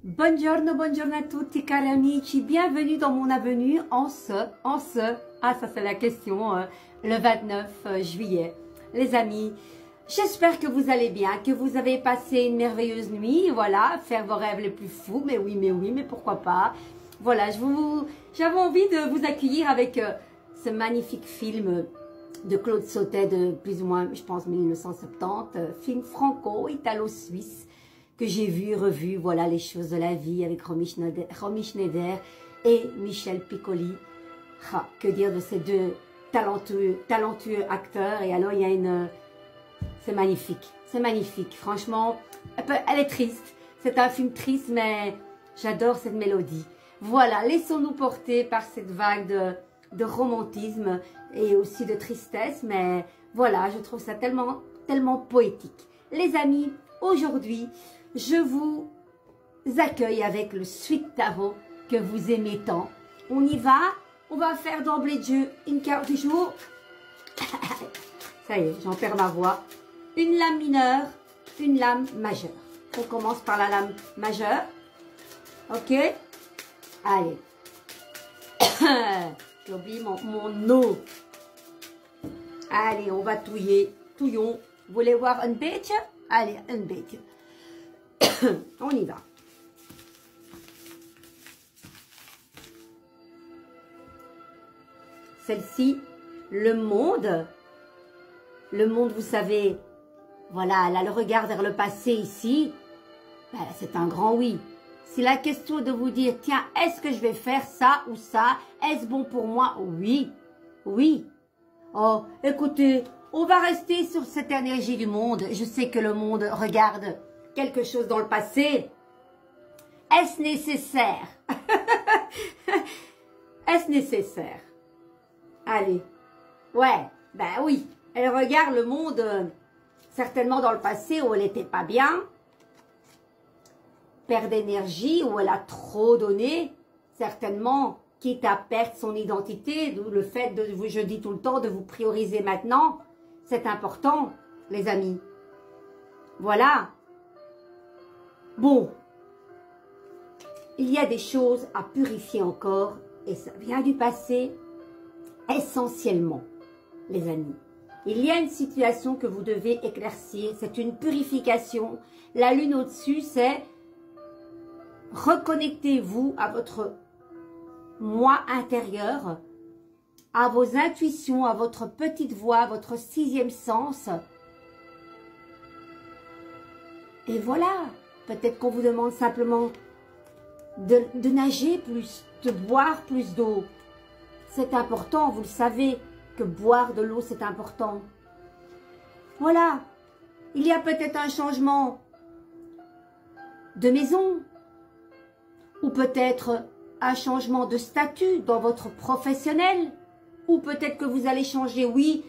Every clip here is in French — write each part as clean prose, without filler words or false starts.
Buongiorno, buongiorno a tutti cari amici, bienvenue dans mon avenue ah ça c'est la question, le 29 juillet. Les amis, j'espère que vous allez bien, que vous avez passé une merveilleuse nuit, voilà, faire vos rêves les plus fous, mais oui, mais pourquoi pas. Voilà, j'avais envie de vous accueillir avec ce magnifique film de Claude Sautet de plus ou moins, je pense, 1970, film franco-italo-suisse, que j'ai vu, revu, voilà, les choses de la vie avec Romy Schneider et Michel Piccoli. Ah, que dire de ces deux talentueux acteurs. Et alors, il y a une... C'est magnifique, franchement. Elle est triste, c'est un film triste, mais j'adore cette mélodie. Voilà, laissons-nous porter par cette vague de romantisme et aussi de tristesse, mais voilà, je trouve ça tellement poétique. Les amis, aujourd'hui, je vous accueille avec le Sweet Tarot que vous aimez tant. On y va, on va faire d'emblée de jeu une carte du jour. Ça y est, j'en perds ma voix. Une lame mineure, une lame majeure. On commence par la lame majeure. Ok? Allez. J'ai oublié mon eau. Allez, on va touillons. Vous voulez voir un beetje? Allez, un beetje. On y va. Celle-ci, le monde, vous savez, voilà, elle a le regard vers le passé ici. Ben, c'est un grand oui. C'est la question de vous dire, tiens, est-ce que je vais faire ça ou ça? Est-ce bon pour moi? Oui, oui. Oh, écoutez, on va rester sur cette énergie du monde. Je sais que le monde regarde quelque chose dans le passé. Est-ce nécessaire? Est-ce nécessaire? Allez. Ouais, ben oui. Elle regarde le monde certainement dans le passé où elle n'était pas bien. Perte d'énergie, où elle a trop donné. Certainement, quitte à perdre son identité. D'où le fait de, je dis tout le temps, de vous prioriser maintenant. C'est important, les amis. Voilà. Bon, il y a des choses à purifier encore et ça vient du passé essentiellement, les amis. Il y a une situation que vous devez éclaircir, c'est une purification. La lune au-dessus, c'est reconnectez-vous à votre moi intérieur, à vos intuitions, à votre petite voix, à votre sixième sens. Et voilà. Peut-être qu'on vous demande simplement de nager plus, de boire plus d'eau. C'est important, vous le savez, que boire de l'eau, c'est important. Voilà. Il y a peut-être un changement de maison. Ou peut-être un changement de statut dans votre professionnel. Ou peut-être que vous allez changer, oui,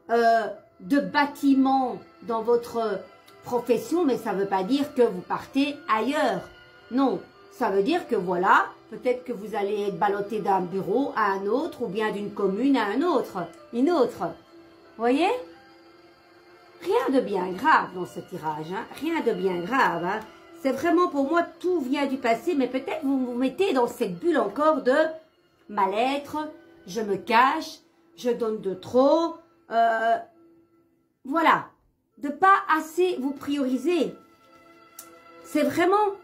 de bâtiment dans votre profession, mais ça ne veut pas dire que vous partez ailleurs. Non, ça veut dire que voilà, peut-être que vous allez être ballotté d'un bureau à un autre, ou bien d'une commune à une autre. Voyez? Rien de bien grave dans ce tirage, hein? Rien de bien grave, hein? C'est vraiment pour moi, tout vient du passé, mais peut-être vous vous mettez dans cette bulle encore de mal-être, je me cache, je donne de trop, voilà. De pas assez vous prioriser. C'est vraiment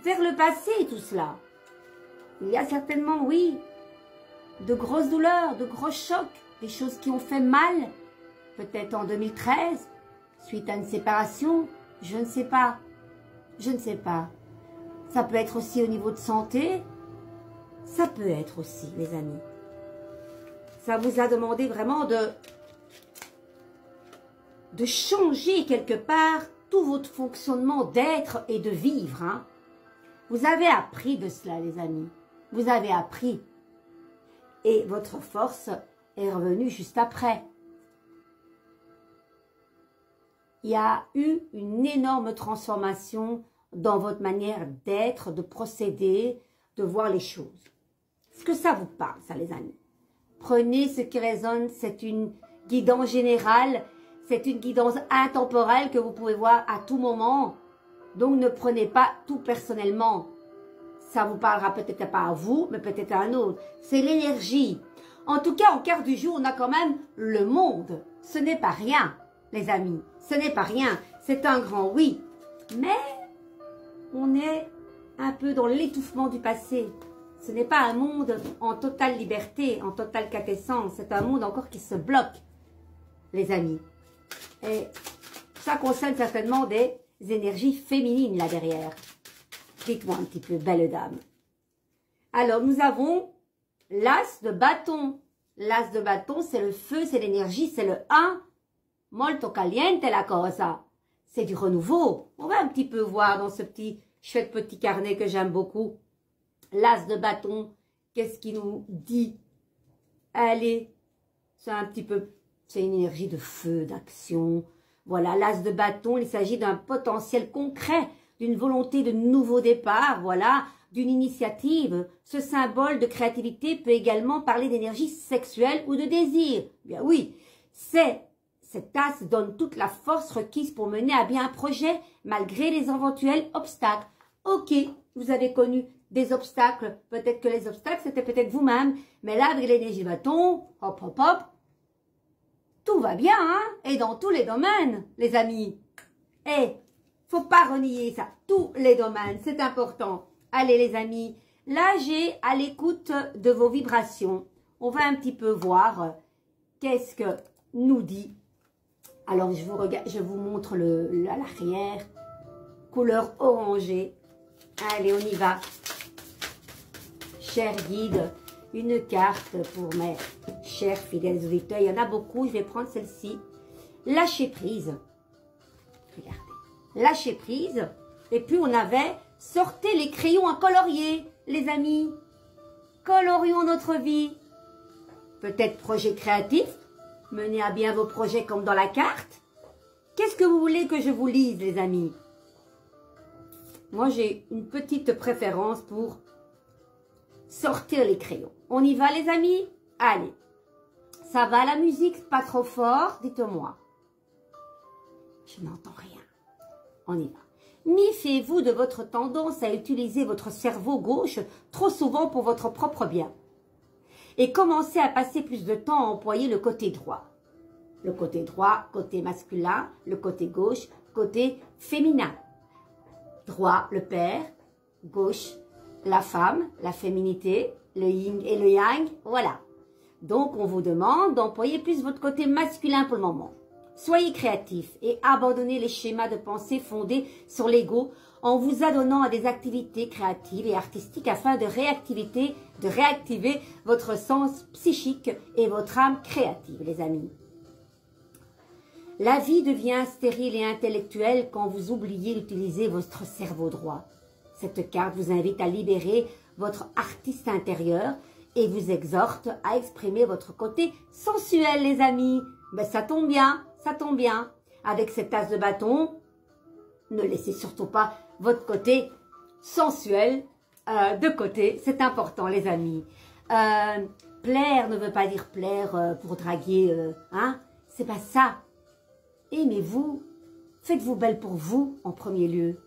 vers le passé tout cela. Il y a certainement, oui, de grosses douleurs, de gros chocs, des choses qui ont fait mal, peut-être en 2013, suite à une séparation, je ne sais pas. Je ne sais pas. Ça peut être aussi au niveau de santé, ça peut être aussi, les amis. Ça vous a demandé vraiment de changer quelque part tout votre fonctionnement d'être et de vivre. Hein. Vous avez appris de cela, les amis. Vous avez appris. Et votre force est revenue juste après. Il y a eu une énorme transformation dans votre manière d'être, de procéder, de voir les choses. Est-ce que ça vous parle, ça, les amis? Prenez ce qui résonne, c'est une guidance générale. C'est une guidance intemporelle que vous pouvez voir à tout moment. Donc, ne prenez pas tout personnellement. Ça vous parlera peut-être pas à vous, mais peut-être à un autre. C'est l'énergie. En tout cas, au quart du jour, on a quand même le monde. Ce n'est pas rien, les amis. Ce n'est pas rien. C'est un grand oui. Mais on est un peu dans l'étouffement du passé. Ce n'est pas un monde en totale liberté, en totale quintessence. C'est un monde encore qui se bloque, les amis. Et ça concerne certainement des énergies féminines là derrière. Dites-moi un petit peu, belle dame. Alors, nous avons l'as de bâton. L'as de bâton, c'est le feu, c'est l'énergie, c'est le 1. Molto caliente la cosa. C'est du renouveau. On va un petit peu voir dans ce chouette petit carnet que j'aime beaucoup. L'as de bâton, qu'est-ce qu'il nous dit? Allez, c'est un petit peu, c'est une énergie de feu, d'action. Voilà, l'as de bâton, il s'agit d'un potentiel concret, d'une volonté de nouveau départ, voilà, d'une initiative. Ce symbole de créativité peut également parler d'énergie sexuelle ou de désir. Bien oui, cette as donne toute la force requise pour mener à bien un projet, malgré les éventuels obstacles. Ok, vous avez connu des obstacles, peut-être que les obstacles, c'était peut-être vous-même, mais là, avec l'énergie bâton, hop, hop, hop, tout va bien, hein, et dans tous les domaines, les amis. Et, faut pas renier ça, tous les domaines, c'est important. Allez, les amis, là, j'ai à l'écoute de vos vibrations. On va un petit peu voir qu'est-ce que nous dit. Alors, je vous montre à l'arrière, couleur orangée. Allez, on y va. Cher guide, une carte pour mes chers fidèles auditeurs. Il y en a beaucoup, je vais prendre celle-ci. Lâcher prise. Regardez. Lâcher prise. Et puis, on avait sortez les crayons à colorier, les amis. Colorions notre vie. Peut-être projet créatif. Menez à bien vos projets comme dans la carte. Qu'est-ce que vous voulez que je vous lise, les amis? Moi, j'ai une petite préférence pour sortir les crayons. On y va, les amis? Allez. Ça va, la musique? Pas trop fort? Dites-moi. Je n'entends rien. On y va. Méfiez-vous de votre tendance à utiliser votre cerveau gauche trop souvent pour votre propre bien. Et commencez à passer plus de temps à employer le côté droit. Le côté droit, côté masculin, le côté gauche, côté féminin. Droit, le père, gauche, la femme, la féminité, le yin et le yang, voilà. Donc, on vous demande d'employer plus votre côté masculin pour le moment. Soyez créatif et abandonnez les schémas de pensée fondés sur l'ego en vous adonnant à des activités créatives et artistiques afin de réactiver votre sens psychique et votre âme créative, les amis. La vie devient stérile et intellectuelle quand vous oubliez d'utiliser votre cerveau droit. Cette carte vous invite à libérer votre artiste intérieur et vous exhorte à exprimer votre côté sensuel, les amis. Ben, ça tombe bien, ça tombe bien. Avec cette as de bâton, ne laissez surtout pas votre côté sensuel de côté. C'est important, les amis. Plaire ne veut pas dire plaire pour draguer, hein. C'est pas ça. Aimez-vous, faites-vous belle pour vous en premier lieu.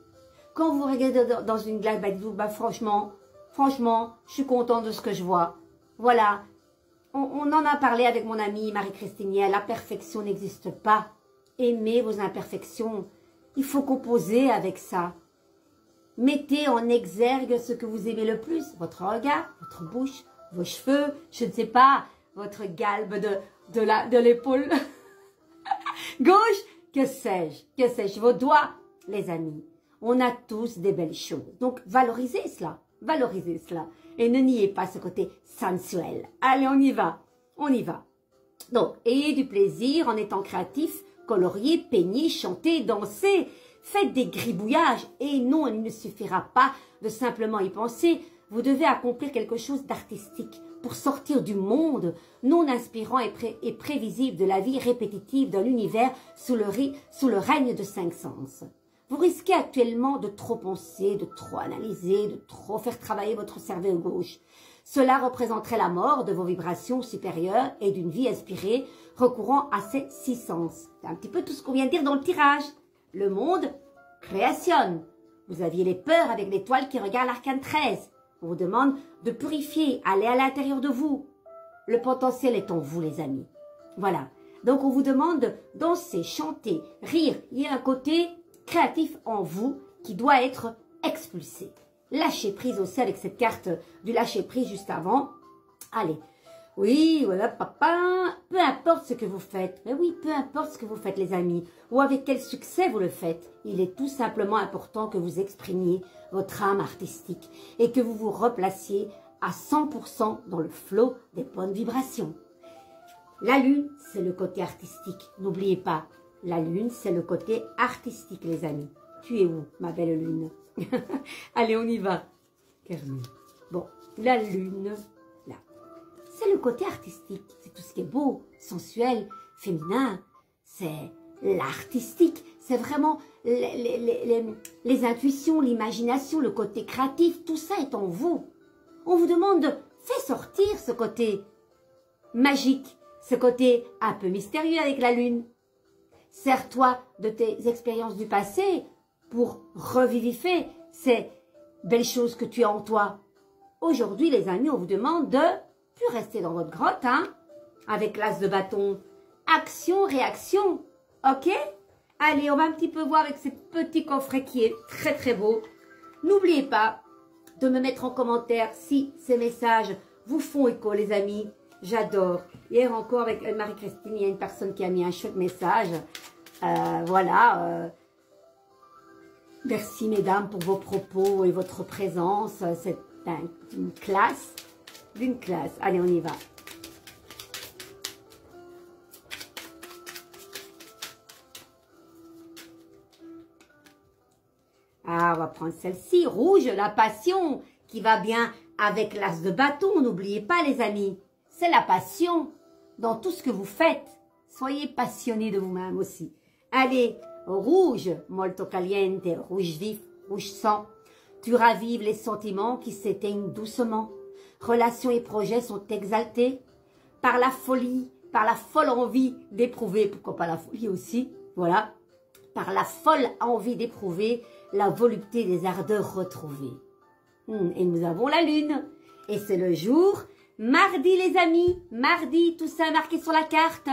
Quand vous regardez dans une glace, bah, dites-vous, bah, franchement, je suis content de ce que je vois. Voilà, on en a parlé avec mon amie Marie-Christine, la perfection n'existe pas. Aimez vos imperfections, il faut composer avec ça. Mettez en exergue ce que vous aimez le plus, votre regard, votre bouche, vos cheveux, je ne sais pas, votre galbe de l'épaule gauche, que sais-je, vos doigts, les amis. On a tous des belles choses. Donc, valorisez cela. Et ne niez pas ce côté sensuel. Allez, on y va. Donc, ayez du plaisir en étant créatif, coloriez, peignez, chantez, dansez. Faites des gribouillages. Et non, il ne suffira pas de simplement y penser. Vous devez accomplir quelque chose d'artistique pour sortir du monde non inspirant et prévisible de la vie répétitive d'un univers sous le règne de 5 sens. Vous risquez actuellement de trop penser, de trop analyser, de trop faire travailler votre cerveau gauche. Cela représenterait la mort de vos vibrations supérieures et d'une vie inspirée recourant à ces 6 sens. C'est un petit peu tout ce qu'on vient de dire dans le tirage. Le monde créationne. Vous aviez les peurs avec l'étoile qui regarde l'arcane 13. On vous demande de purifier, aller à l'intérieur de vous. Le potentiel est en vous, les amis. Voilà. Donc, on vous demande de danser, chanter, rire. Il y a un côté créatif en vous qui doit être expulsé. Lâchez prise aussi avec cette carte du lâcher prise juste avant. Allez. Oui, voilà, papa. Peu importe ce que vous faites. Mais oui, peu importe ce que vous faites, les amis. Ou avec quel succès vous le faites. Il est tout simplement important que vous exprimiez votre âme artistique et que vous vous replaciez à 100% dans le flot des bonnes vibrations. La lune, c'est le côté artistique. N'oubliez pas, la lune, c'est le côté artistique, les amis. Tu es où, ma belle lune? Allez, on y va. Carmen. Bon, la lune, là. C'est le côté artistique. C'est tout ce qui est beau, sensuel, féminin. C'est l'artistique. C'est vraiment les intuitions, l'imagination, le côté créatif. Tout ça est en vous. On vous demande de faire sortir ce côté magique, ce côté un peu mystérieux avec la lune. Sers-toi de tes expériences du passé pour revivifier ces belles choses que tu as en toi. Aujourd'hui, les amis, on vous demande de plus rester dans votre grotte, hein, avec l'as de bâton. Action, réaction, ok? Allez, on va un petit peu voir avec ce petit coffret qui est très très beau. N'oubliez pas de me mettre en commentaire si ces messages vous font écho, les amis. J'adore. Hier encore avec Marie-Christine, il y a une personne qui a mis un chouette message. Voilà. Merci mesdames pour vos propos et votre présence. C'est une classe. D'une classe. Allez, on y va. Ah, on va prendre celle-ci. Rouge, la passion, qui va bien avec l'as de bâton. N'oubliez pas, les amis. C'est la passion dans tout ce que vous faites. Soyez passionnés de vous-même aussi. Allez, rouge, molto caliente, rouge vif, rouge sang. Tu ravives les sentiments qui s'éteignent doucement. Relations et projets sont exaltés par la folie, par la folle envie d'éprouver, pourquoi pas la folie aussi, voilà, par la folle envie d'éprouver la volupté des ardeurs retrouvées. Et nous avons la lune, et c'est le jour mardi, les amis, mardi, tout ça marqué sur la carte.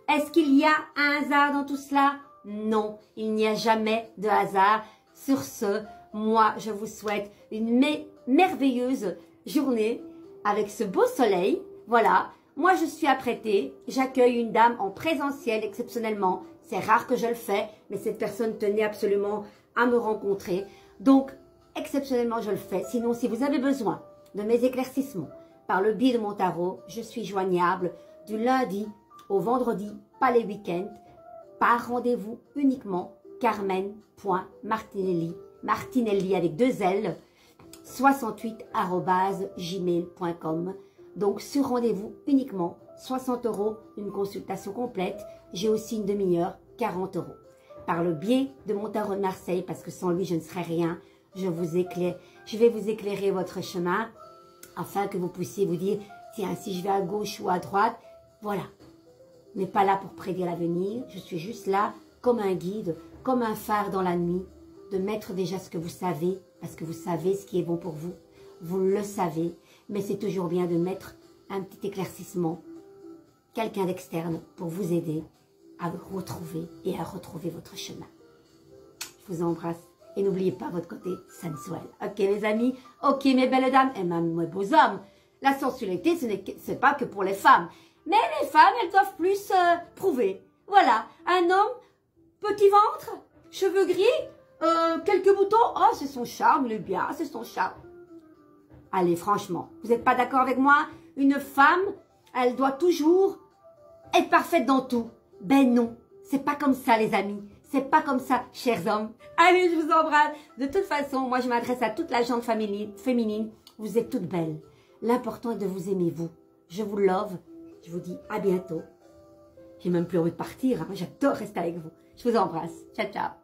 Est-ce qu'il y a un hasard dans tout cela? Non, il n'y a jamais de hasard. Sur ce, moi, je vous souhaite une merveilleuse journée avec ce beau soleil. Voilà, moi, je suis apprêtée. J'accueille une dame en présentiel exceptionnellement. C'est rare que je le fais, mais cette personne tenait absolument à me rencontrer. Donc, exceptionnellement, je le fais. Sinon, si vous avez besoin de mes éclaircissements par le biais de mon tarot, je suis joignable du lundi au vendredi, pas les week-ends, par rendez-vous uniquement carmen.martinelli, Martinelli avec 2 L, 68@gmail.com. Donc sur rendez-vous uniquement, 60 €, une consultation complète. J'ai aussi une demi-heure, 40 €. Par le biais de mon tarot de Marseille, parce que sans lui je ne serais rien, je vais vous éclairer votre chemin afin que vous puissiez vous dire, tiens, si je vais à gauche ou à droite, voilà. Je n'ai pas là pour prédire l'avenir, je suis juste là comme un guide, comme un phare dans la nuit, de mettre déjà ce que vous savez, parce que vous savez ce qui est bon pour vous, vous le savez, mais c'est toujours bien de mettre un petit éclaircissement, quelqu'un d'externe pour vous aider à vous retrouver et à retrouver votre chemin. Je vous embrasse. Et n'oubliez pas votre côté sensuel. Ok les amis, ok mes belles dames et même mes beaux hommes. La sensualité, ce n'est pas que pour les femmes. Mais les femmes, elles doivent plus prouver. Voilà, un homme, petit ventre, cheveux gris, quelques boutons. Oh, c'est son charme, il est bien, c'est son charme. Allez, franchement, vous n'êtes pas d'accord avec moi? Une femme, elle doit toujours être parfaite dans tout. Ben non, c'est pas comme ça les amis. C'est pas comme ça, chers hommes. Allez, je vous embrasse. De toute façon, moi, je m'adresse à toute la gente féminine. Vous êtes toutes belles. L'important est de vous aimer, vous. Je vous love. Je vous dis à bientôt. J'ai même plus envie de partir. Hein. J'adore rester avec vous. Je vous embrasse. Ciao, ciao.